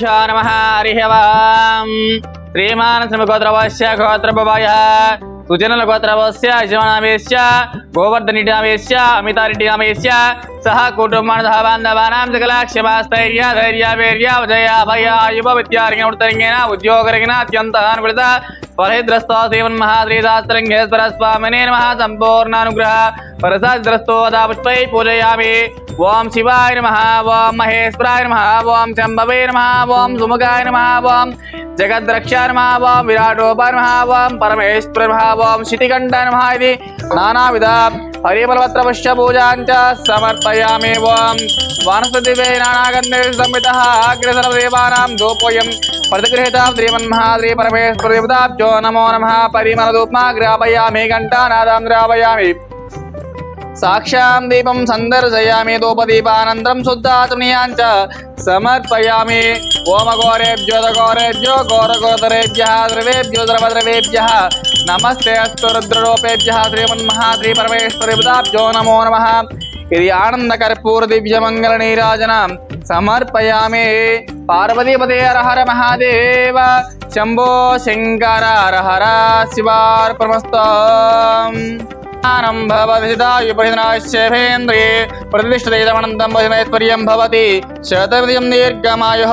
श्रीगुरुभ्यो नमः हरिः ओम् श्रीमानसमगोत्रवस्य गोत्रभवायः सुजनलगोत्रवस्य यजमानामेस्य गोवर्धनिनामेस्य अमितारेड्डिनामेस्य सह कुटुम्बानः बान्धवानां सकलाक्षमास्थैर्य धैर्य वीर्य विजय अभय आयुव विद्यार्गिण उद्योगर्गिण अत्यन्तानुकृत फलद्रस्तो श्रीमन्महाश्रीदासरङ्गेश्वर स्वामिने नमः संपूर्णानुग्रह परसाद्रस्तो पुष्पै पूजयामि। ओम शिवाय नमः, ओम महेश्वराय नमः, ओम शंभवे नमः, ओम सुमुखाय नमः, ओम जगद्रक्षाय नमः, ओम विराटोपाय नमः, ओम परमेश्वर नमः, ओम शितिकण्ठाय नमः इति नानाविध हरिबलपत्रपुष्प पूजाञ्च समर्पयामि। ओम वनस्पतिवे नानागन्धे संवितः अग्रसर्वदेवानां धूपोऽयं प्रतिगृहीतां श्रीमन्महाश्री परमेश्वर देवताभ्यो नमो नमः। परिमलधूपमा ग्रापयामि, घण्टानादं द्रापयामि, साक्षां दीपं सन्दर्शयामि, धूपदीपानन्तरं शुद्धात्मनीयाञ्च समर्पयामि। ओम घोरेभ्यो घोरेभ्यो घोरघोरतरेभ्यः द्रवेभ्यो द्रवद्रवेभ्यः नमस्ते अस्तु रुद्ररूपेभ्यः श्रीमन्महाश्री परमेश्वरदेवताभ्यो नमो नमः। इति आनन्दकर्पूर दिव्यमङ्गल नीराजनं समर्पयामि। पार्वतीपते हर हर महादेव शंभो शंकर हर हर शिवार्पणमस्तु। भवतिदायुपरिधनाश्चेन्द्रिये प्रतिष्ठितमनन्तं भजनैश्वर्यं भवति शतविधिं दीर्घमायुः।